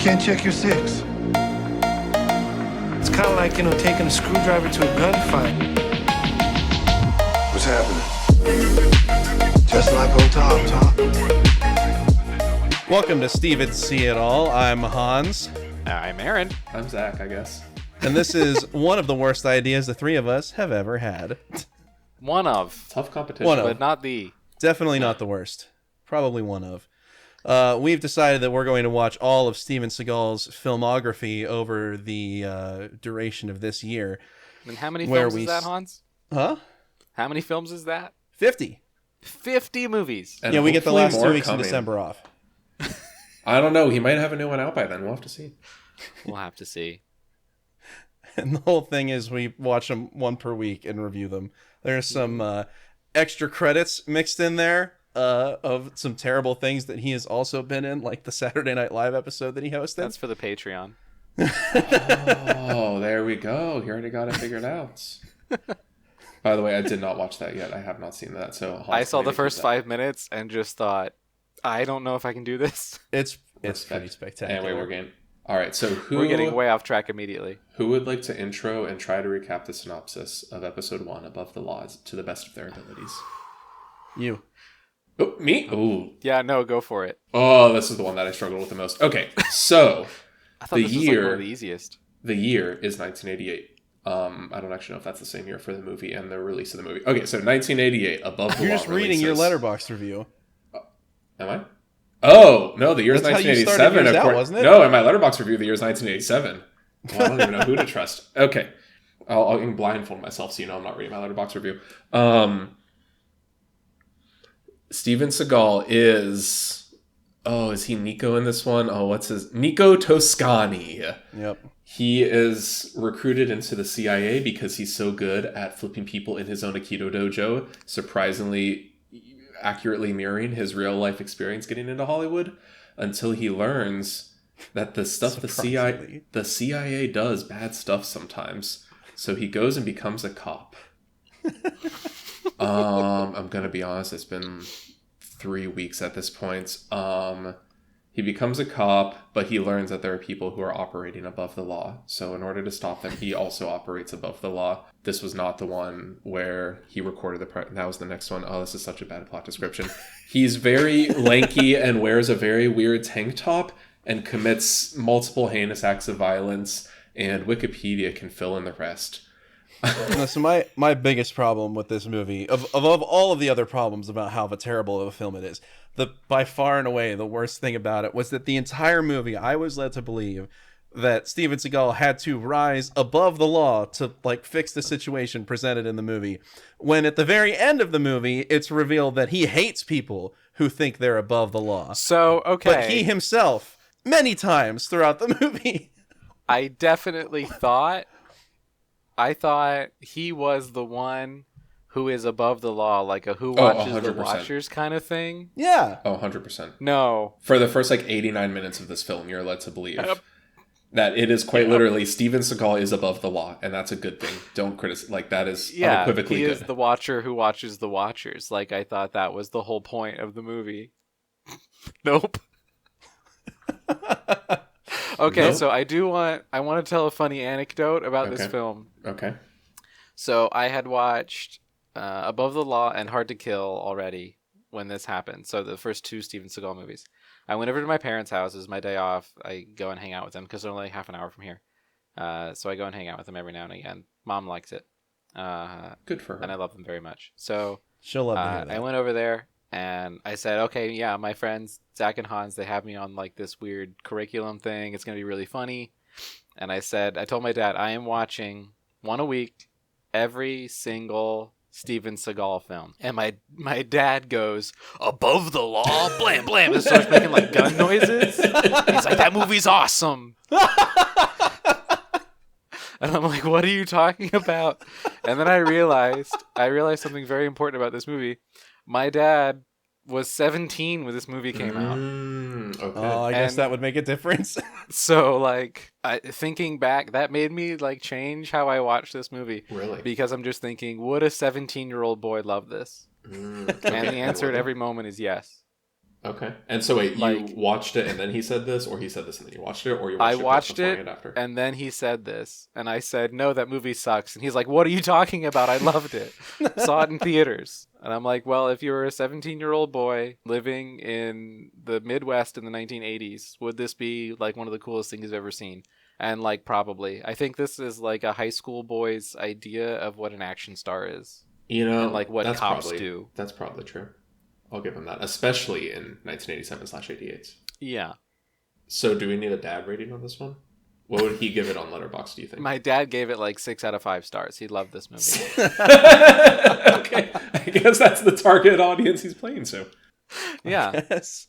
Can't check your six. It's kind of like, taking a screwdriver to a gunfight. What's happening? Just like on top. Welcome to Steven See It All. I'm Hans. I'm Aaron. I'm Zach, I guess. And this is one of the worst ideas the three of us have ever had. One of. Tough competition. But not the. Definitely not the worst. Probably one of. We've decided that we're going to watch all of Steven Seagal's filmography over the duration of this year. And how many films is that, Hans? Huh? How many films is that? 50. 50 movies. And yeah, we get the last 2 weeks in December off. I don't know. He might have a new one out by then. We'll have to see. We'll have to see. And the whole thing is we watch them one per week and review them. There's some extra credits mixed in there of some terrible things that he has also been in, like the Saturday Night Live episode that he hosted. That's for the Patreon. Oh, there we go. He already got it figured out. By the way, I did not watch that yet. I have not seen that. So I saw the first 5 minutes and just thought, I don't know if I can do this. It's pretty spectacular. Anyway, we're game. All right, so we're getting way off track immediately. Who would like to intro and try to recap the synopsis of episode 1, Above the Law, to the best of their abilities? You. Oh, me? Oh. Yeah, no, go for it. Oh, this is the one that I struggled with the most. Okay, so I thought this was like one of the easiest. The year is 1988. I don't actually know if that's the same year for the movie and the release of the movie. Okay, so 1988, Above the Law. You're just reading your Letterboxd review. Am I? Oh, no, the year is That's 1987. How you out, wasn't it? No, in my Letterboxd review, the year is 1987. Well, I don't even know who to trust. Okay. I'll blindfold myself so I'm not reading my Letterboxd review. Steven Seagal is... Oh, is he Nico in this one? Oh, what's his... Nico Toscani. Yep. He is recruited into the CIA because he's so good at flipping people in his own Aikido dojo, surprisingly accurately mirroring his real life experience getting into Hollywood, until he learns that the stuff the CIA does bad stuff sometimes. So he goes and becomes a cop. I'm gonna be honest, it's been 3 weeks at this point. He becomes a cop, but he learns that there are people who are operating above the law. So in order to stop them, he also operates above the law. This was not the one where he recorded that was the next one. Oh, this is such a bad plot description. He's very lanky and wears a very weird tank top and commits multiple heinous acts of violence, and Wikipedia can fill in the rest. So my biggest problem with this movie, of all of the other problems about how terrible of a film it is, by far and away the worst thing about it was that the entire movie I was led to believe that Steven Seagal had to rise above the law to fix the situation presented in the movie, when at the very end of the movie it's revealed that he hates people who think they're above the law. So, okay. But he himself, many times throughout the movie, I definitely thought he was the one who is above the law, like a who watches the watchers kind of thing. Yeah. Oh, 100%. No. For the first 89 minutes of this film, you're led to believe that it is quite literally Steven Seagal is above the law, and that's a good thing. Don't criticize. That is unequivocally good. He is the watcher who watches the watchers. I thought that was the whole point of the movie. Nope. Okay, nope. So I want to tell a funny anecdote about this film. Okay. So I had watched Above the Law and Hard to Kill already when this happened. So the first two Steven Seagal movies. I went over to my parents' house. It was my day off. I go and hang out with them because they're only half an hour from here. So I go and hang out with them every now and again. Mom likes it. Good for her. And I love them very much. So she'll love to hear that. I went over there and I said, okay, yeah, my friends, Zach and Hans, they have me on this weird curriculum thing. It's going to be really funny. And I told my dad, I am watching one a week, every single Steven Seagal film. And my dad goes, above the law, blam, blam, and starts making gun noises. He's like, that movie's awesome. And I'm like, what are you talking about? And then I realized something very important about this movie. My dad was 17 when this movie came out. Okay. Oh, I guess that would make a difference. So, thinking back, that made me, change how I watched this movie. Really? Because I'm just thinking, would a 17-year-old boy love this? And the answer at every moment is yes. Okay. And so wait, Like- you watched it and then he said this, or he said this and then you watched it, or you I watched watched before it, and after? and then he said this, and I said, "No, that movie sucks." And he's like, "What are you talking about? I loved it. Saw it in theaters." And I'm like, "Well, if you were a 17-year-old boy living in the Midwest in the 1980s, would this be like one of the coolest things you've ever seen?" And like, probably. I think this is like a high school boy's idea of what an action star is, You know, and like what that's cops probably, do. That's probably true. I'll give him that, especially in 1987/88. Yeah. So do we need a dad rating on this one? What would he give it on Letterboxd, do you think? My dad gave it like 6 out of 5 stars. He loved this movie. Okay. I guess that's the target audience he's playing to. Yeah. Yes.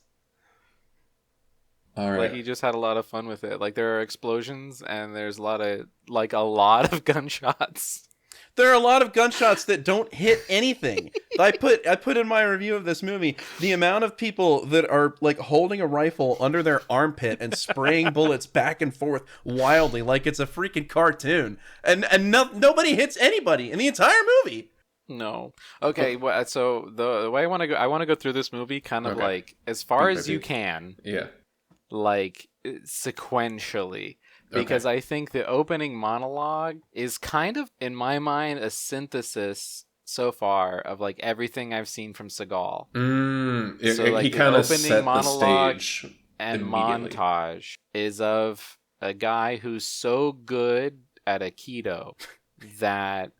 All right. Like he just had a lot of fun with it. Like there are explosions and there's a lot of gunshots. There are a lot of gunshots that don't hit anything. I put in my review of this movie the amount of people that are like holding a rifle under their armpit and spraying bullets back and forth wildly like it's a freaking cartoon, and nobody hits anybody in the entire movie. No. Okay, well, so the way I want to go through this movie kind of Okay. like as far Beat by as you beat. can, Yeah. like sequentially. Because I think the opening monologue is kind of, in my mind, a synthesis so far of like everything I've seen from Seagal. So, like, he the kind of opening set the monologue stage And immediately. montage is of a guy who's so good at Aikido that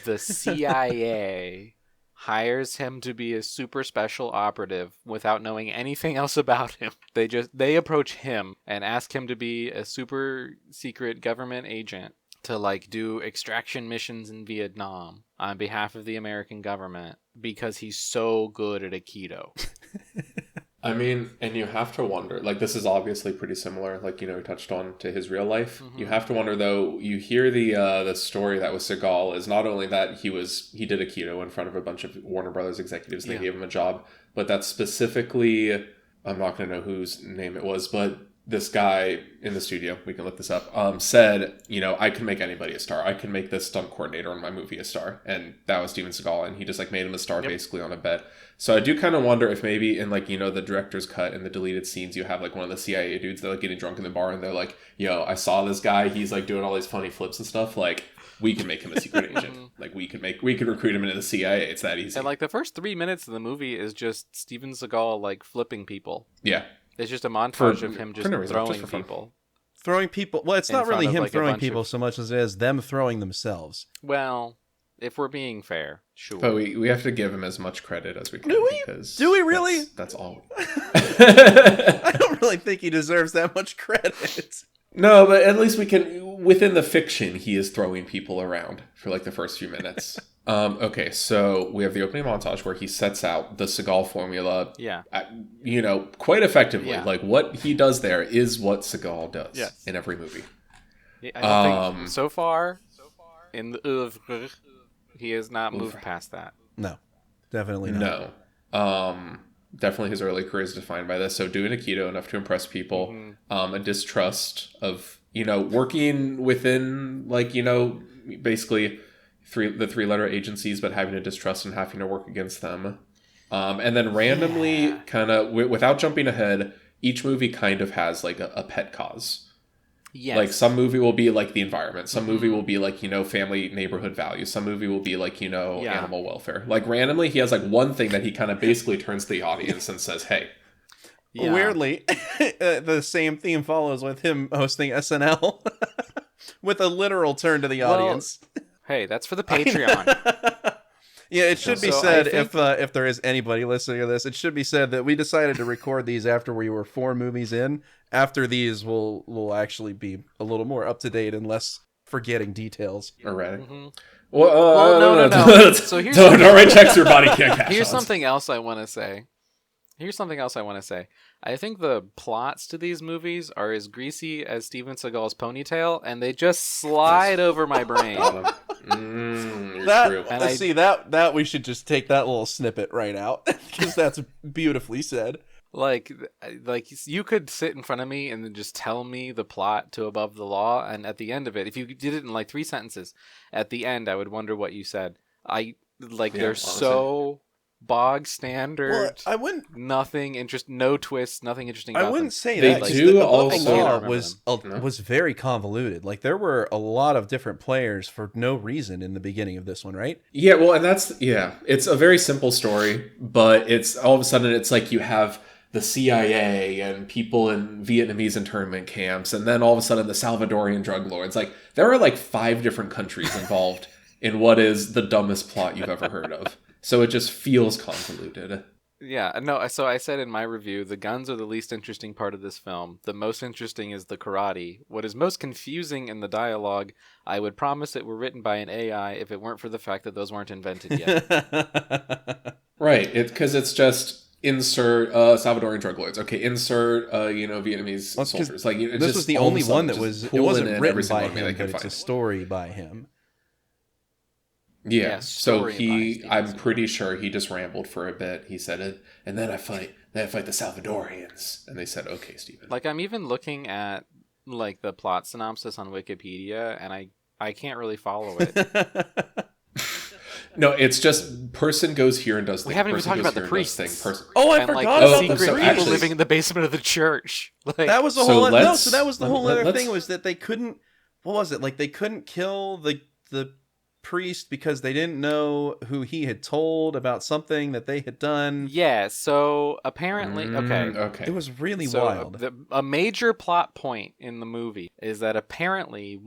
the CIA hires him to be a super special operative without knowing anything else about him. They approach him and ask him to be a super secret government agent to like do extraction missions in Vietnam on behalf of the American government because he's so good at Aikido. I mean, and you have to wonder, like, this is obviously pretty similar, like, you know, we touched on to his real life. Mhm. You have to wonder, though, you hear the story that was Seagal is not only that he did Aikido in front of a bunch of Warner Brothers executives and Yeah. they gave him a job, but that specifically, I'm not going to know whose name it was, but this guy in the studio, we can look this up, said, you know, I can make anybody a star. I can make this stunt coordinator in my movie a star. And that was Steven Seagal, and he just, like, made him a star Yep. basically on a bet. So I do kind of wonder if maybe in, like, you know, the director's cut and the deleted scenes, you have, like, one of the CIA dudes that, like, getting drunk in the bar, and they're like, yo, I saw this guy. He's, like, doing all these funny flips and stuff. Like, we can make him a secret agent. Like, we could recruit him into the CIA. It's that easy. And like the first 3 minutes of the movie is just Steven Seagal like flipping people. Yeah. It's just a montage of him for just no reason, throwing just for fun. people. Throwing people. Well, it's In not really front of, him like, a throwing bunch people of- so much as it is them throwing themselves. Well, if we're being fair, sure. But we have to give him as much credit as we can. Do we? Because Do we really? That's all. I don't really think he deserves that much credit. No, but at least we can, within the fiction, he is throwing people around for like the first few minutes. Okay, so we have the opening montage where he sets out the Seagal formula, Yeah. you know, quite effectively. Yeah. Like what he does there is what Seagal does Yes. in every movie. I don't think so far in the oeuvre, he has not moved past that. No, definitely not. No. Definitely his early career is defined by this. So doing Aikido enough to impress people, Mm-hmm. a distrust of, you know, working within, like, you know, basically the 3-letter agencies, but having a distrust and having to work against them. And then randomly, kind of, without jumping ahead, each movie kind of has like a pet cause. Yes. Like some movie will be like the environment. Some movie will be like, you know, family neighborhood values. Some movie will be like, you know, Yeah. animal welfare. Like randomly he has like one thing that he kind of basically turns to the audience and says, hey. Yeah. Weirdly, the same theme follows with him hosting SNL with a literal turn to the audience. Hey, that's for the Patreon. Yeah, it should be So I said, think- if there is anybody listening to this, it should be said that we decided to record these after we were 4 movies in. After these, we'll actually be a little more up to date and less forgetting details. Erratic. Mhm. Well, no. So here's don't write checks your body can't cash Here's on. something else I want to say. I think the plots to these movies are as greasy as Steven Seagal's ponytail, and they just slide over my brain. You're That true. And I- see that we should just take that little snippet right out because that's beautifully said. Like you could sit in front of me and then just tell me the plot to Above the Law, and at the end of it, if you did it in like 3 sentences, at the end I would wonder what you said. They're honestly. so bog standard. Well, I wouldn't. No twists, nothing interesting. I About wouldn't them. say They that. 'Cause do the book also- law I was can't No? was very convoluted. Like there were a lot of different players for no reason in the beginning of this one, right? Yeah, well, and it's a very simple story, but it's all of a sudden it's like you have the CIA and people in Vietnamese internment camps, and then all of a sudden the Salvadorian drug lords. Like there are like 5 different countries involved in what is the dumbest plot you've ever heard of. So it just feels convoluted. Yeah, no, so I said in my review, the guns are the least interesting part of this film. The most interesting is the karate. What is most confusing in the dialogue, I would promise it were written by an AI if it weren't for the fact that those weren't invented yet. Right, because it's just insert Salvadorian drug lords. Okay, insert Vietnamese Well, 'cause soldiers. Like it this just was the all of a only sudden one that just was. It pulling wasn't in written every single by enemy they him, can but it's a find. story by him. Yeah, so story by I'm Stevenson. pretty sure he just rambled for a bit. He said it, and then I fight the Salvadorians, and they said, "Okay, Stephen." Like, I'm even looking at, like, the plot synopsis on Wikipedia, and I can't really follow it. No, it's just person goes here and does thing. We haven't even person talked goes about the here and does priests. thing. Person. Oh, I And, like, forgot the about secret the so people actually- living in the basement of the church. Like, That was the So whole. No, let's- so that was the whole let- other let's- thing was that they couldn't. What was it? Like they couldn't kill the priest because they didn't know who he had told about something that they had done. yeah, so apparently, okay. Okay. It was really So wild. a major plot point in the movie is that apparently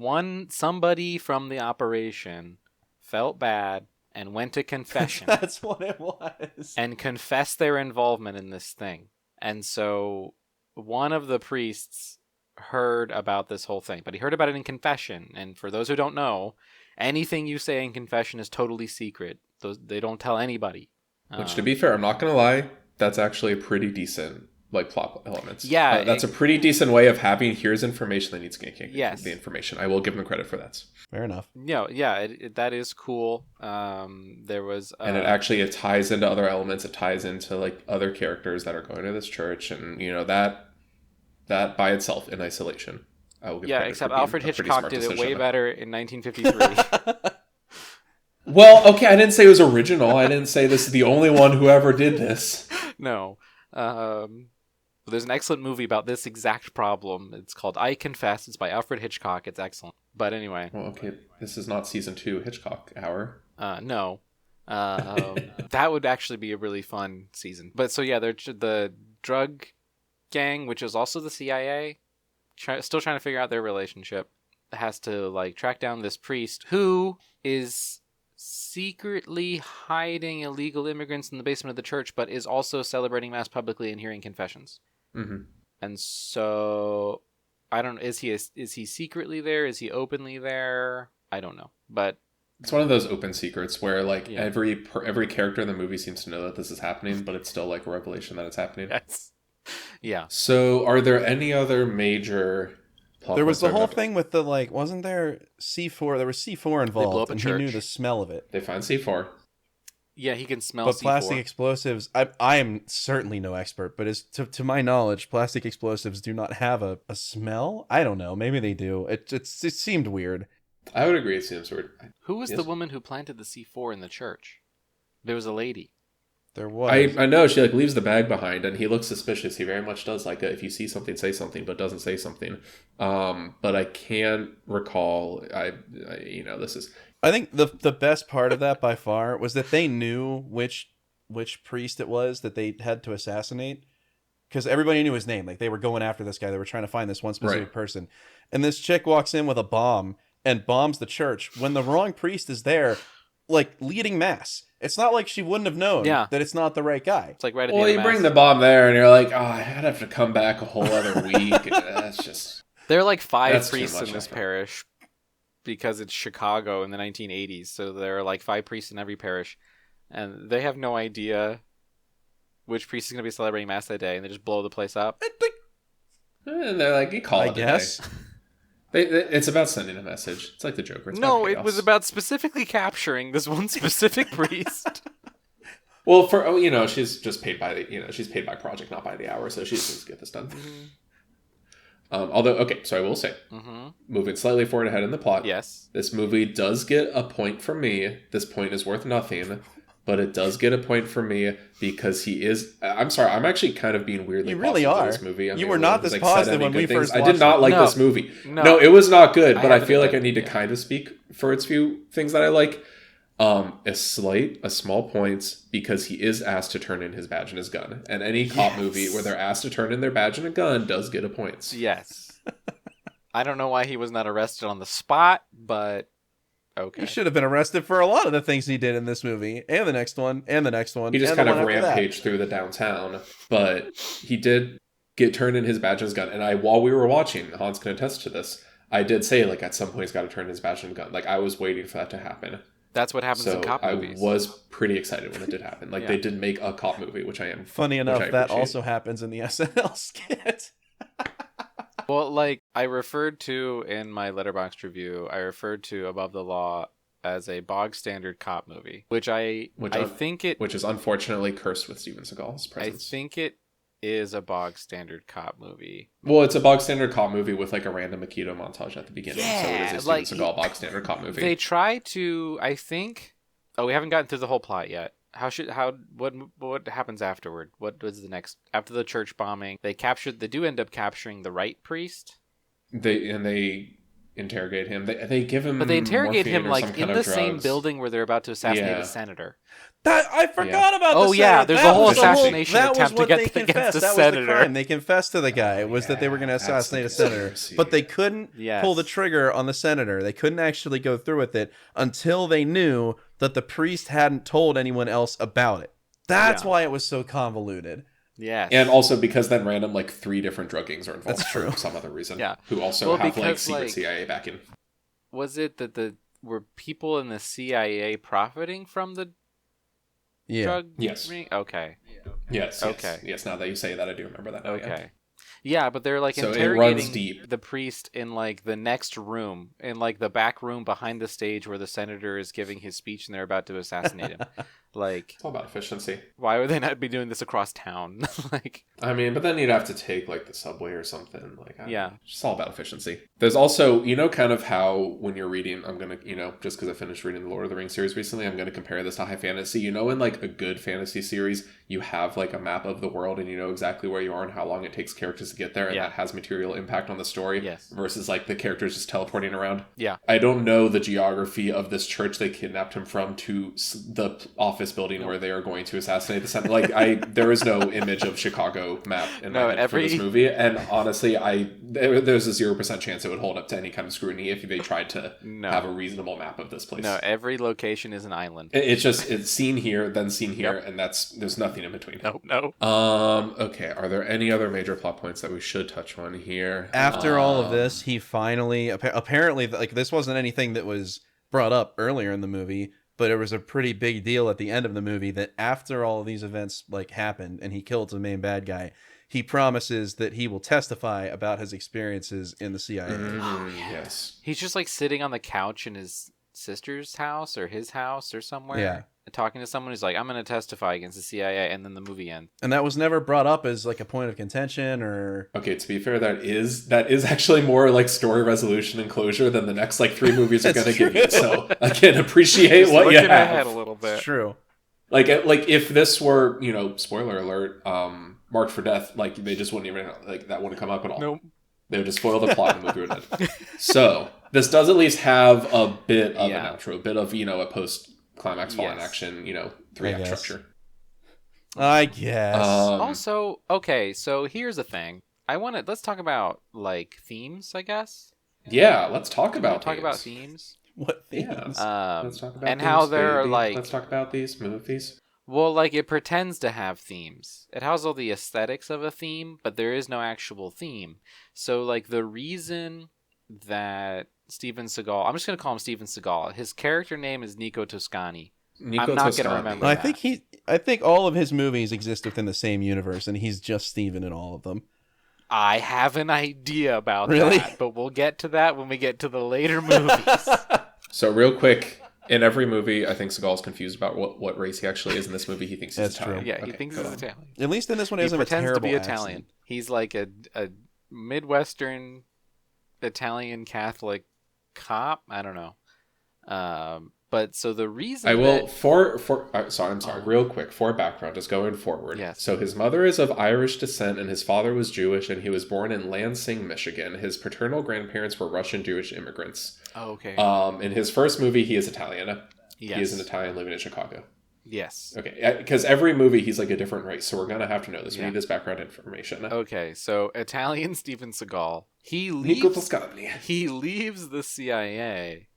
somebody from the operation felt bad and went to confession That's what it was. and confessed their involvement in this thing. And so one of the priests heard about this whole thing, but he heard about it in confession. And for those who don't know, anything you say in confession is totally secret. They don't tell anybody. Which, to be fair, I'm not gonna lie, that's actually a pretty decent plot elements. Yeah, that's a pretty decent way of having. Here's information that needs to get Yes. the information. I will give them credit for that. Fair enough. That is cool. There was And it ties into other elements. It ties into like other characters that are going to this church, and that by itself in isolation, I will give credit except for being Alfred a pretty Hitchcock smart did it way decision. better in 1953. Well, okay, I didn't say it was original. I didn't say this is the only one who ever did this. No. There's an excellent movie about this exact problem. It's called I Confess. It's by Alfred Hitchcock. It's excellent. But anyway, Well, okay, this is not season 2 Hitchcock hour. no. That would actually be a really fun season. But so yeah, they're the drug gang, which is also the CIA, still trying to figure out their relationship, has to like track down this priest who is secretly hiding illegal immigrants in the basement of the church, but is also celebrating mass publicly and hearing confessions. Mm-hmm. And so I don't. Is he secretly there? Is he openly there? I don't know. But It's one of those open secrets where like Yeah. every character in the movie seems to know that this is happening, but it's still like a revelation that it's happening. yes, yeah. So, are there any other major plot There was points the that whole have- thing with the like, wasn't there C4? There was C4 involved, blew up a and he knew church. the smell of it. They find C4. Yeah, he can smell But C4. plastic explosives, I am certainly no expert, but as to my knowledge, plastic explosives do not have a smell. I don't know. Maybe they do. It seemed weird. I would agree. It seems weird. Who was Yes. the woman who planted the C4 in the church? There was a lady. There was. I know she like leaves the bag behind, and he looks suspicious. He very much does like if you see something, say something, but doesn't say something. But I can't recall. I this is. I think the best part of that by far was that they knew which priest it was that they had to assassinate, because everybody knew his name. Like they were going after this guy. They were trying to find this one specific Right. person, and this chick walks in with a bomb and bombs the church when the wrong priest is there, like leading mass. It's not like she wouldn't have known Yeah. that it's not the right guy. It's like right at Well, the you end bring of the Mass. bomb there, and you're like, oh, I'd have to come back a whole other week. That's just. There are like 5 That's too priests much in this effort. parish because it's Chicago in the 1980s. So there are like 5 priests in every parish, and they have no idea which priest is going to be celebrating mass that day, and they just blow the place up. And they're like, you call I it a guess. day. It's about sending a message. It's like the Joker. It's No, about it chaos. was about specifically capturing this one specific priest. Well, she's just paid by she's paid by project, not by the hour, so she just needs to get this done. Although, okay, so I will say, Mm-hmm. moving slightly forward ahead in the plot, Yes. this movie does get a point from me. This point is worth nothing, but it does get a point for me because he is. I'm sorry, I'm actually kind of being weirdly. You really positive are. for this movie. You were not this positive when we first I watched did not it. like No. this movie. No. No, it was not good. But I haven't feel like I admitted- need to yeah. kind of speak for its few things that I like. A small points because he is asked to turn in his badge and his gun, and any cop movie where they're asked to turn in their badge and a gun does get a points. Yes. I don't know why he was not arrested on the spot, but okay. He should have been arrested for a lot of the things he did in this movie, and the next one, and the next one. He just and the kind of one after that. rampaged through the downtown, but he did get turned in his badge and his gun. And while we were watching, Hans can attest to this, I did say, like, at some point he's got to turn in his badge and gun. Like, I was waiting for that to happen. That's what happens in cop I movies. was pretty excited when it did happen. Like, Yeah. they did make a cop movie, which I am. Funny enough, I that appreciate. also happens in the SNL skit. Well, like I referred to in my Letterboxd review, I referred to Above the Law as a bog standard cop movie, which I think it Which is unfortunately cursed with Steven Seagal's I presence. think it is a bog standard cop movie. Well, it's a bog standard cop movie with like a random Makito montage at the beginning. So it Yeah, is a like, Steven Seagal bog standard cop movie. They try to, I think. Oh, we haven't gotten through the whole plot yet. What happens afterward? What was the next after the church bombing? They do end up capturing the right priest. They interrogate him. They give him, But they interrogate morphine him or like some in kind the of same drugs. building where they're about to assassinate Yeah. a senator. That I forgot about. Oh, the yeah, senator. there's That a whole was the assassination that attempt was what to get they against confessed. the That was senator. the crime. They confessed to the guy was that they were going to That's the assassinate a senator, conspiracy. but they couldn't Yes. pull the trigger on the senator. They couldn't actually go through with it until they knew that the priest hadn't told anyone else about it. That's Yeah. why it was so convoluted. Yes. And also because then random like 3 different drug gangs are involved That's true. for some other reason. Yeah. Who also Well, have like because, secret like- CIA backing. Was it that were people in the CIA profiting from the Yeah. drug Yes. ring? Okay. Yes. Okay. Yes. Now that you say that, I do remember that. now, yeah. Okay. Yeah, but they're like So it runs interrogating deep. the priest in like the next room, in like the back room behind the stage where the senator is giving his speech and they're about to assassinate him. Like, It's all about efficiency. why would they not be doing this across town? Like, I mean, but then you'd have to take like the subway or something. Like, I don't Yeah. know. It's just all about efficiency. There's also, kind of how when you're reading, I'm gonna, just because I finished reading the Lord of the Rings series recently, I'm gonna compare this to high fantasy. In like a good fantasy series, you have like a map of the world and you know exactly where you are and how long it takes characters to get there, and Yeah. that has material impact on the story. Yes. Versus like the characters just teleporting around. yeah. I don't know the geography of this church they kidnapped him from to the office building where they are going to assassinate the senator. Like, there is no image of Chicago map in my head for this movie, and honestly, there's a 0% chance it would hold up to any kind of scrutiny if they tried to No. have a reasonable map of this place. No, every location is an island. It's seen here, then seen here, and there's nothing in between. No. Okay, are there any other major plot points that we should touch on here? After all of this, he finally apparently, like, this wasn't anything that was brought up earlier in the movie, but it was a pretty big deal at the end of the movie that after all of these events like happened and he killed the main bad guy, he promises that he will testify about his experiences in the CIA. Yes. He's just like sitting on the couch in his sister's house or his house or somewhere. Yeah. And talking to someone who's like, I'm going to testify against the CIA, and then the movie ends. And that was never brought up as like a point of contention or Okay, to be fair, that is actually more like story resolution and closure than the next like 3 movies are That's going to give you. true. So again, appreciate Just what you looking ahead a have. little bit. true. Like if this were, spoiler alert, marked for death, like they just wouldn't even that wouldn't come up at all. Nope. They would just spoil the plot and move through it. So this does at least have a bit of Yeah. an outro, a bit of a post climax fall in Yes. action, I 3-act guess. structure. I guess. Also, okay, so here's the thing. Let's talk about like themes, I guess. Yeah, let's talk Wanna about talk about themes. themes. What Yeah. themes? Let's talk about and themes, how there are baby. like Let's talk about these movies. well, like it pretends to have themes. It has all the aesthetics of a theme, but there is no actual theme. So like the reason that Steven Seagal, I'm just gonna call him Steven Seagal. His character name is Nico Toscani. Nico I'm not Toscani. gonna remember. I that. think all of his movies exist within the same universe, and he's just Steven in all of them. I have an idea about Really? that, but we'll get to that when we get to the later movies. So real quick, in every movie, I think Seagal's confused about what race he actually is. In this movie, he thinks he's That's true. Italian. Yeah, he Okay, thinks go he's on. Italian. At least in this one, he He doesn't have a pretends to terrible be accent. Italian. He's like a Midwestern Italian Catholic cop. I don't know. But so the reason I will that... I'm sorry, real quick, for background, just going forward. Yes. So his mother is of Irish descent and his father was Jewish, and he was born in Lansing, Michigan. His paternal grandparents were Russian Jewish immigrants. Oh, okay. In his first movie, he is Italian. Yes. He is an Italian living in Chicago. Yes. Okay, because every movie he's like a different race, so we're gonna have to know this. We need this background information. Okay, so Italian Steven Seagal, Nico Toscani. He leaves the CIA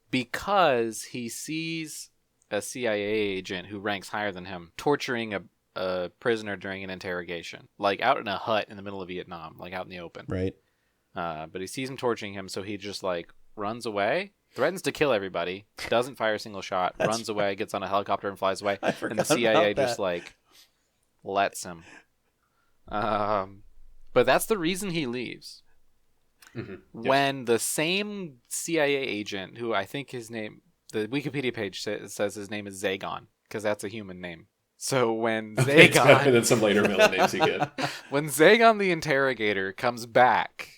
because he sees a CIA agent who ranks higher than him torturing a prisoner during an interrogation, like out in a hut in the middle of Vietnam, like out in the open. Right. But he sees him torturing him, so he just like runs away, threatens to kill everybody, doesn't fire a single shot, runs away, gets on a helicopter and flies away, and the CIA just like lets him. But that's the reason he leaves. Mm-hmm. When the same CIA agent, who I think his name, the Wikipedia page says his name is Zagon, because that's a human name. So when Zagon... It's better than some later villain names he get. When Zagon the Interrogator comes back,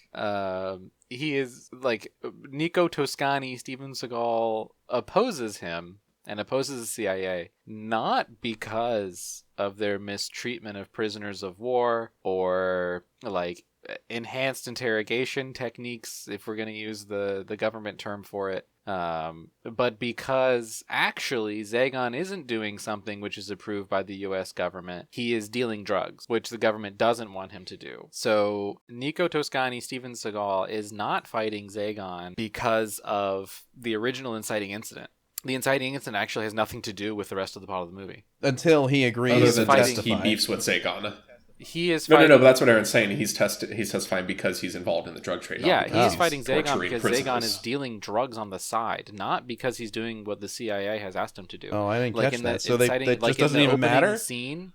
he is like... Nico Toscani, Steven Seagal opposes him and opposes the CIA, not because of their mistreatment of prisoners of war or like enhanced interrogation techniques, if we're going to use the government term for it, but because actually Zagon isn't doing something which is approved by the US government. He is dealing drugs, which the government doesn't want him to do. So Nico Toscani, Steven Seagal, is not fighting Zagon because of the original inciting incident. The inciting incident actually has nothing to do with the rest of the plot of the movie. Until he agrees to testify. He beefs with Zagon. He is no, but that's what Aaron's saying. He's testifying because he's involved in the drug trade. Yeah, he's fighting Zagon because prisoners. Zagon is dealing drugs on the side, not because he's doing what the CIA has asked him to do. Oh, I didn't like catch in that. The So that just doesn't even matter? Scene,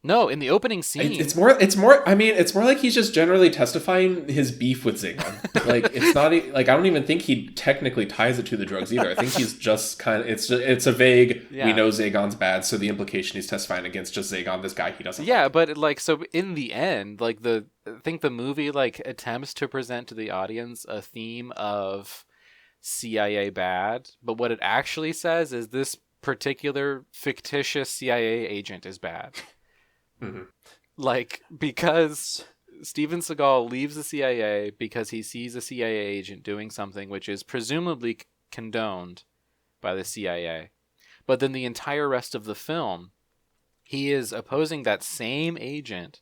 no, in the opening scene. It's more. I mean, it's more like he's just generally testifying his beef with Zagon. Like it's not like I don't even think he technically ties it to the drugs either. I think he's just kind of. It's a vague. Yeah. We know Zagon's bad, so the implication he's testifying against just Zagon, this guy he doesn't. Yeah, like. but like so in the end, like I think the movie like attempts to present to the audience a theme of CIA bad, but what it actually says is this particular fictitious CIA agent is bad. Mm-hmm. Like, because Steven Seagal leaves the CIA because he sees a CIA agent doing something which is presumably condoned by the CIA. But then the entire rest of the film, he is opposing that same agent,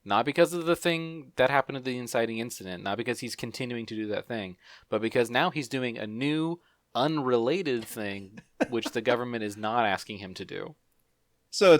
not because of the thing that happened at the inciting incident, not because he's continuing to do that thing, but because now he's doing a new, unrelated thing which the government is not asking him to do. So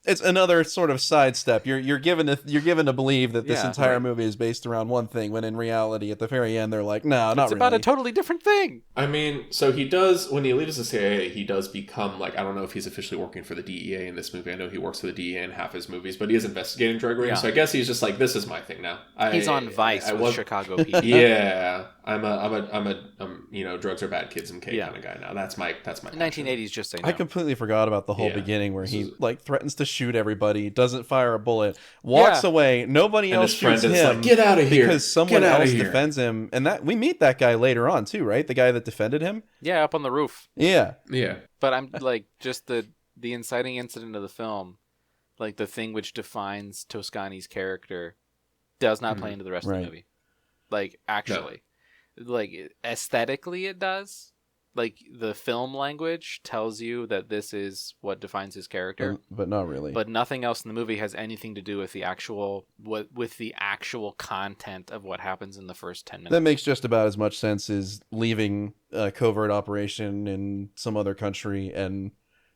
it's another sort of sidestep. You're given to believe that this entire movie is based around one thing, when in reality, at the very end, they're like, no, not really. It's about a totally different thing. I mean, so he does, when he leaves the CIA, he does become, like, I don't know if he's officially working for the DEA in this movie. I know he works for the DEA in half his movies, but he is investigating drug rings, so I guess he's just like, this is my thing now. He's on Vice with Chicago PD. Yeah, I'm a drugs are bad, kids and cake kind of guy now. That's my 1980s, just say no. I completely forgot about the whole beginning where he like threatens to shoot everybody, doesn't fire a bullet, walks away, nobody else shoots him. Like, get out of here, because someone else defends him, and that we meet that guy later on too, right? The guy that defended him. Yeah, up on the roof. Yeah. But I'm like, just the inciting incident of the film, like the thing which defines Toscani's character, does not play into the rest of the movie. Like actually, like aesthetically, it does. Like the film language tells you that this is what defines his character, but not really. But nothing else in the movie has anything to do with the actual content of what happens in the first 10 minutes. That makes just about as much sense as leaving a covert operation in some other country and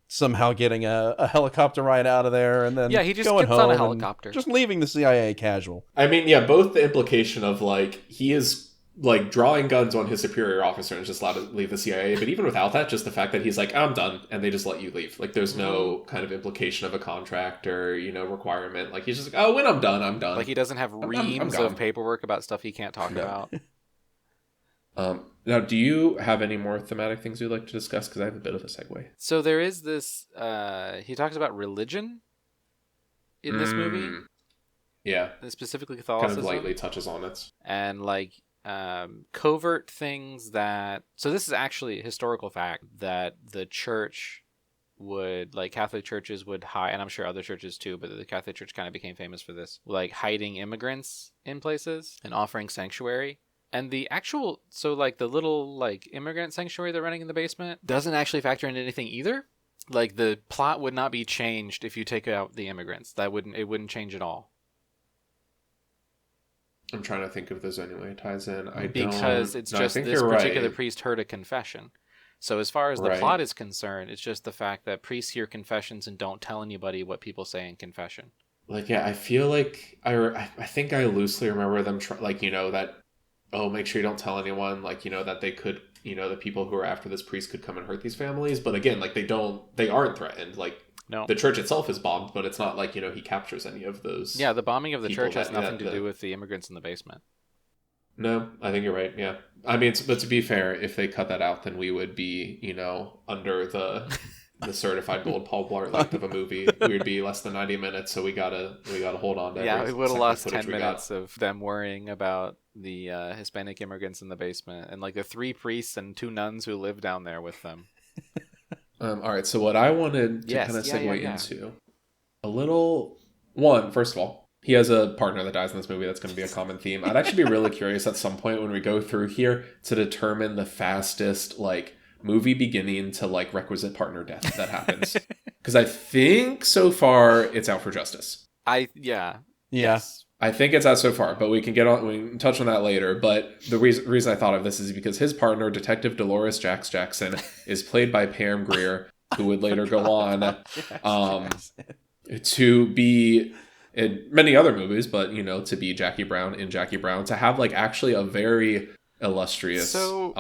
somehow getting a helicopter ride out of there, and then he just going gets home on a helicopter, just leaving the CIA casual. I mean, both the implication of like he is like drawing guns on his superior officer and is just allowed to leave the CIA, but even without that, just the fact that he's like, I'm done, and they just let you leave. Like there's no kind of implication of a contract or requirement. Like he's just like, oh, when I'm done, I'm done. Like he doesn't have reams of paperwork about stuff he can't talk about. Now, do you have any more thematic things you'd like to discuss? Because I have a bit of a segue. So there is this, he talks about religion in this movie. Yeah. And specifically Catholicism. Kind of lightly touches on it. And like, covert things that... So this is actually a historical fact that the church would, like, Catholic churches would hide, and I'm sure other churches too, but the Catholic Church kind of became famous for this, like hiding immigrants in places and offering sanctuary. And the actual, so like the little like immigrant sanctuary they're running in the basement doesn't actually factor into anything either. Like the plot would not be changed if you take out the immigrants. It wouldn't change at all. I'm trying to think if there's any way it ties in. Because it's just this particular priest heard a confession. So as far as the plot is concerned, it's just the fact that priests hear confessions and don't tell anybody what people say in confession. Like, yeah, I feel like I think I loosely remember them that, oh, make sure you don't tell anyone, like, that they could, the people who are after this priest could come and hurt these families. But again, like, they aren't threatened. Like, no. The church itself is bombed, but it's not like, he captures any of those. Yeah, the bombing of the church has nothing to do with the immigrants in the basement. No, I think you're right. Yeah. I mean, but to be fair, if they cut that out, then we would be, under the certified gold Paul Blart length of a movie. We would be less than 90 minutes, so we gotta hold on to. Yeah, we would have lost 10 minutes of them worrying about the Hispanic immigrants in the basement and like the 3 priests and 2 nuns who live down there with them. All right. So what I wanted to kind of segue into a little one. First of all, he has a partner that dies in this movie. That's going to be a common theme. I'd actually be really curious at some point when we go through here to determine the fastest like movie beginning to like requisite partner death that happens. Because I think so far it's Out for Justice. Yes. I think it's out so far, but we can touch on that later. But the reason I thought of this is because his partner, Detective Dolores Jackson, is played by Pam Grier, who would later go on to be in many other movies, but to be Jackie Brown in Jackie Brown, to have like actually a very illustrious film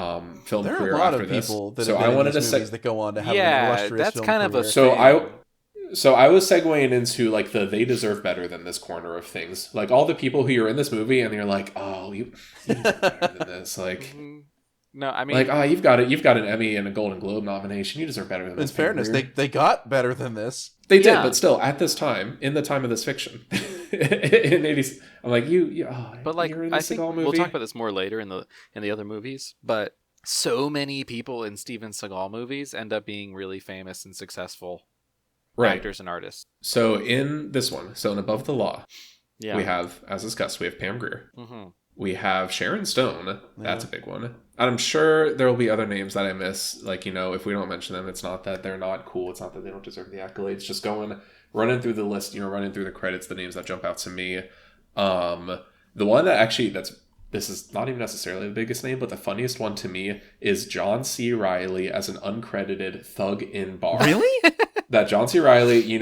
career after this. So I wanted to say that go on to have an illustrious that's film kind career. of a So I was segueing into like they deserve better than this corner of things. Like all the people who are in this movie and you're like, oh, you deserve better than this. Like, no, I mean, like, you've got an Emmy and a Golden Globe nomination. You deserve better than this. In fairness, they got better than this. They did, but still, at this time, in the time of this fiction, in 80s, I'm like, but like, you're in I this think Seagal movie? We'll talk about this more later in the other movies, but so many people in Steven Seagal movies end up being really famous and successful actors and artists. So in this one, in Above the Law, we have, as discussed, we have Pam Grier. Mm-hmm. We have Sharon Stone. That's a big one. And I'm sure there will be other names that I miss. Like, if we don't mention them, it's not that they're not cool. It's not that they don't deserve the accolades. Just running through the list, running through the credits, the names that jump out to me. The one that actually, this is not even necessarily the biggest name, but the funniest one to me is John C. Reilly as an uncredited thug in bar. Really? That John C. Reilly,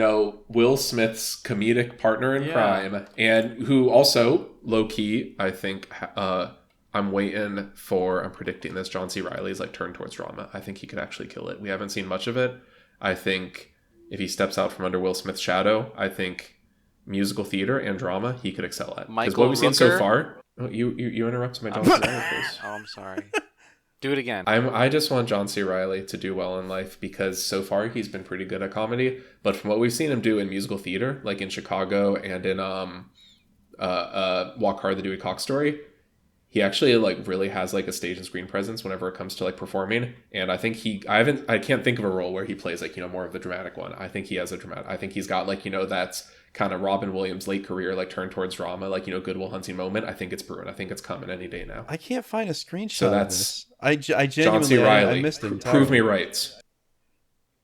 Will Smith's comedic partner in crime, and who also, low-key, I think, I'm predicting this, John C. Reilly's like turn towards drama. I think he could actually kill it. We haven't seen much of it. I think if he steps out from under Will Smith's shadow, I think musical theater and drama he could excel at. Because what we've seen so far... Oh, you interrupted my John C. Reilly, please. Oh, I'm sorry. Do it again. I just want John C. Reilly to do well in life because so far he's been pretty good at comedy. But from what we've seen him do in musical theater, like in Chicago and in Walk Hard, the Dewey Cox Story, he actually like really has like a stage and screen presence whenever it comes to like performing. And I think I can't think of a role where he plays like more of the dramatic one. I think he has I think he's got like that's kind of Robin Williams' late career, like turn towards drama, like Good Will Hunting moment. I think it's brewing. I think it's coming any day now. I can't find a screenshot. So that's of this. I genuinely John C. Reilly. I missed it entirely. Prove me right.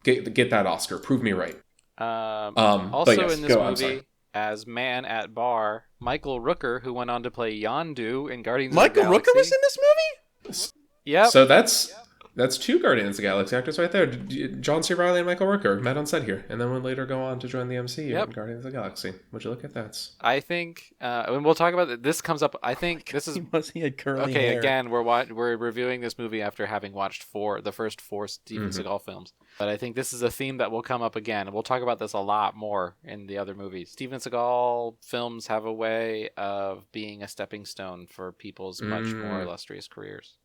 Get that Oscar. Prove me right. Also yes, in this movie, as man at bar, Michael Rooker, who went on to play Yondu in Guardians of the Galaxy. Michael Rooker was in this movie? Yep. So that's 2 Guardians of the Galaxy actors right there. John C. Reilly and Michael Rooker met on set here, and then would later go on to join the MCU in Guardians of the Galaxy. Would you look at that? I think, and we'll talk about it. This comes up. I think this is. He had curly hair. Again, we're reviewing this movie after having watched the first 4 Steven Seagal films. But I think this is a theme that will come up again, and we'll talk about this a lot more in the other movies. Steven Seagal films have a way of being a stepping stone for people's much more illustrious careers.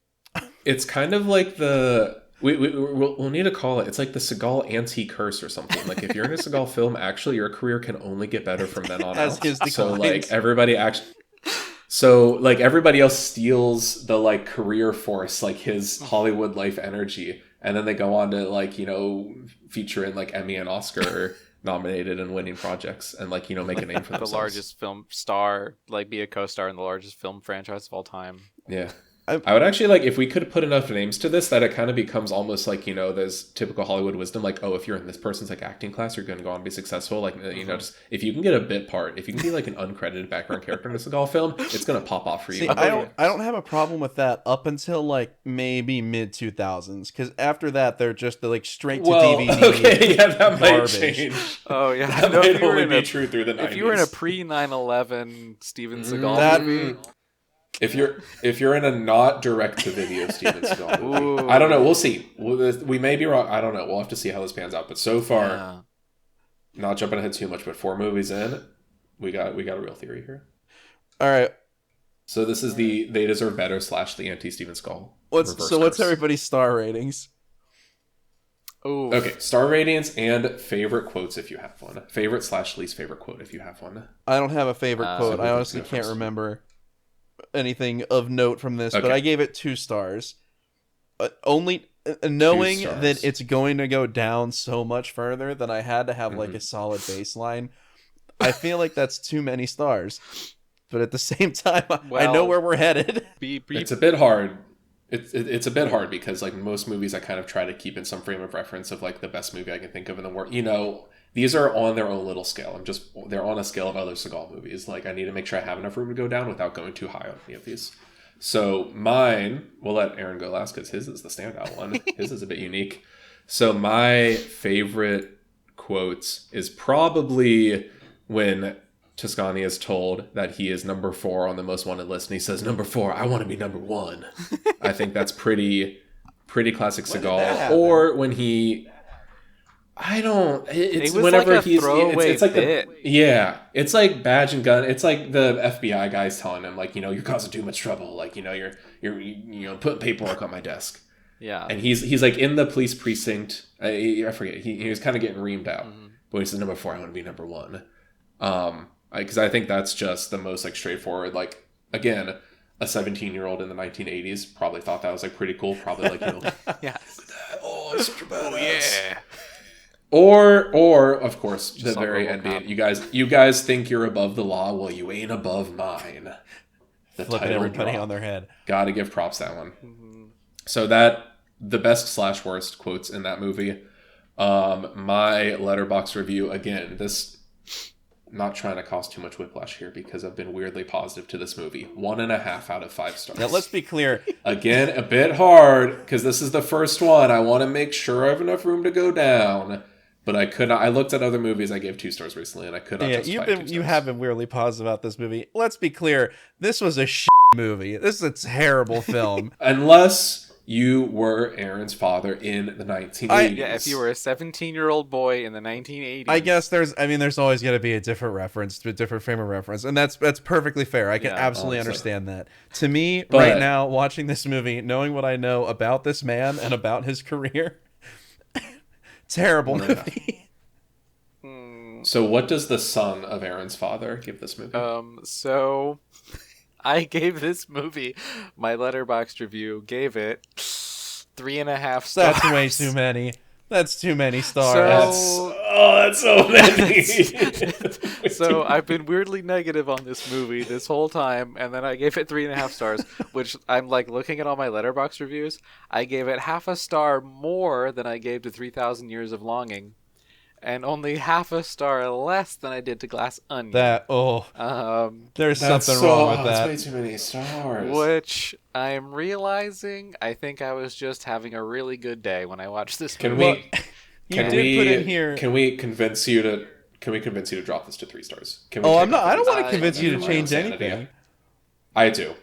It's kind of like we'll need to call it. It's like the Seagal anti-curse or something. Like if you're in a Seagal film, actually your career can only get better from then on out. So like everybody actually. So like everybody else steals the like career force, like his Hollywood life energy, and then they go on to like, you know, feature in like Emmy and Oscar nominated and winning projects, and like, you know, make a name for The themselves. largest film star, like be a co-star in the largest film franchise of all time. Yeah. I would actually like, if we could put enough names to this, that it kind of becomes almost like, you know, there's typical Hollywood wisdom, like, oh, if you're in this person's like acting class, you're going to go on and be successful. Like, you know, just if you can get a bit part, if you can be like an uncredited background character in a Seagal film, it's going to pop off for you. See, I don't have a problem with that up until like maybe mid 2000s, because after that they're just like straight to DVD. Okay, yeah, that might garbage. change. Oh yeah, That no, might only be true through the 90s. if you were in a pre 9/11 Steven Seagal movie, if you're in a not direct to video Steven Seagal movie, I don't know. We'll see. We may be wrong. I don't know. We'll have to see how this pans out. But so far, not jumping ahead too much, but 4 movies in, we got a real theory here. All right. So this is the They Deserve Better / the anti-Steven Seagal. What's everybody's star ratings? oh, Okay, star ratings and favorite quotes if you have one. Favorite / least favorite quote if you have one. I don't have a favorite quote. so I who honestly goes can't first? remember anything of note from this, but Okay. I gave it 2 stars. Only knowing 2 stars. that it's going to go down so much further that I had to have like a solid baseline. I feel like that's too many stars. But at the same time, I know where we're headed. It's a bit hard. It's a bit hard because like most movies, I kind of try to keep in some frame of reference of like the best movie I can think of in the world. You know, these are on their own little scale. They're on a scale of other Seagal movies. Like I need to make sure I have enough room to go down without going too high on any of these. So mine, we'll let Aaron go last because his is the standout one. His is a bit unique. So my favorite quotes is probably when Toscani is told that he is number 4 on the most wanted list, and he says, "Number 4, I want to be number 1." I think that's pretty classic Seagal. Or when he, I don't. It's It was whenever like a he's. throwaway It's like bit. it's like badge and gun. It's like the FBI guys telling him like, you know, you're causing too much trouble. Like, you know, you're putting paperwork on my desk. Yeah, And he's like in the police precinct. I forget. He was kind of getting reamed out. But he says number 4, I want to be number 1. Because I think that's just the most like straightforward. Like again, a 17-year-old in the 1980s probably thought that was like pretty cool. Probably like, you know, yeah. oh, it's such a badass. Yeah. Or of course the on very RoboCop. ending. You guys think you're above the law? Well, you ain't above mine. The Flipping title everybody drop. on their head. Gotta give props to that one. So that the best / worst quotes in that movie. My letterbox review again. This. Not trying to cause too much whiplash here because I've been weirdly positive to this movie. 1.5 out of 5 stars. Now let's be clear. Again, a bit hard because this is the first one. I want to make sure I have enough room to go down, but I could not. I looked at other movies. I gave 2 stars recently, and I could not. Yeah, justify 2 stars. you have been weirdly positive about this movie. Let's be clear. This was a movie. This is a terrible film. Unless you were Aaron's father in the 1980s. Yeah, if you were a 17-year-old boy in the 1980s. I guess there's always going to be a different reference, to a different frame of reference, and that's perfectly fair. I can absolutely understand that. To me, right now, watching this movie, knowing what I know about this man and about his career, terrible movie. So what does the son of Aaron's father give this movie? So I gave this movie, my letterboxd review gave it 3.5 stars. That's way too many. That's too many stars. That's so many. So I've been weirdly negative on this movie this whole time, and then I gave it 3.5 stars, which I'm like looking at all my letterboxd reviews. I gave it 0.5 star more than I gave to 3,000 Years of Longing, and only 0.5 star less than I did to Glass Onion. There's something wrong with that. That's way too many stars. Which I'm realizing, I think I was just having a really good day when I watched this Can movie. You did put in here. Can we convince you to drop this to 3 stars? I'm not. I don't want to convince you to change anything. I do.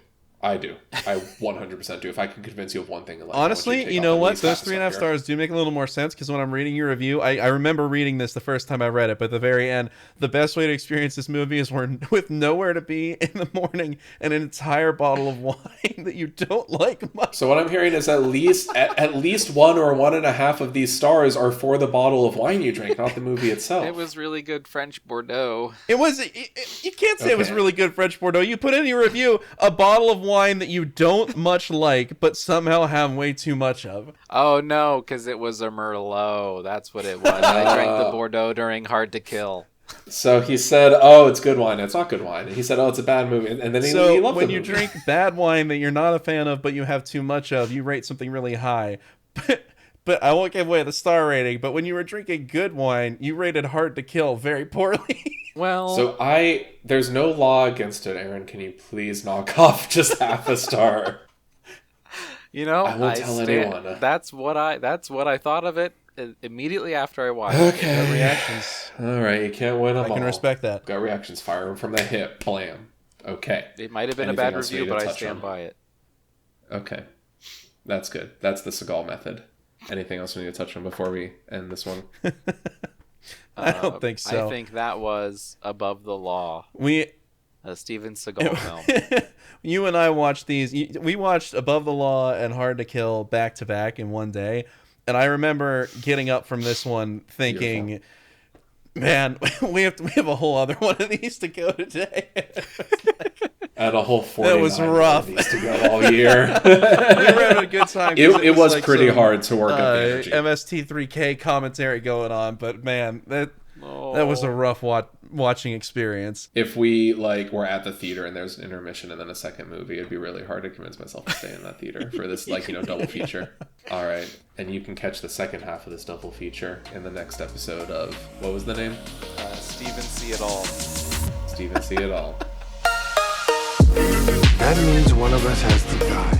I do. I 100% do. If I could convince you of one thing in life, Honestly, you know what? Those 3.5 stars do make a little more sense, because when I'm reading your review, I remember reading this the first time I read it, but at the very end, the best way to experience this movie is with nowhere to be in the morning and an entire bottle of wine that you don't like much. So what I'm hearing is at least 1 or 1.5 of these stars are for the bottle of wine you drank, not the movie itself. It was really good French Bordeaux. You can't say it was really good French Bordeaux. You put in your review a bottle of wine that you don't much like, but somehow have way too much of. Oh no, because it was a Merlot. That's what it was. I drank the Bordeaux during Hard to Kill. So he said, "Oh, it's good wine." It's not good wine. And he said, "Oh, it's a bad movie." And then he loved when the you movie. drink bad wine that you're not a fan of, but you have too much of, you rate something really high. But I won't give away the star rating. But when you were drinking good wine, you rated Hard to Kill very poorly. Well, So there's no law against it, Aaron. Can you please knock off just half a star? you know, I won't tell anyone. That's what I thought of it immediately after I watched it. Good reactions. All right, you can't win them all. I can respect that. Got reactions. Fire them from the hip. Blam. Okay. It might have been Anything a bad else we review, need to but I touch stand on? by it. Okay. That's good. That's the Seagal method. Anything else we need to touch on before we end this one? I don't think so. I think that was Above the Law, We a Steven Seagal film. You and I watched these. We watched Above the Law and Hard to Kill back to back in one day, and I remember getting up from this one thinking, "Man, we have a whole other one of these to go today." And a whole 49 That was rough. of these to go all year. We were having a good time. It was like pretty some, hard to work up the energy. MST3K commentary going on, but man, that was a rough watching experience. If we were at the theater and there's an intermission and then a second movie, it'd be really hard to convince myself to stay in that theater for this double feature. All right, and you can catch the second half of this double feature in the next episode of, what was the name? Steven See It All. Steven See It All. That means one of us has to die.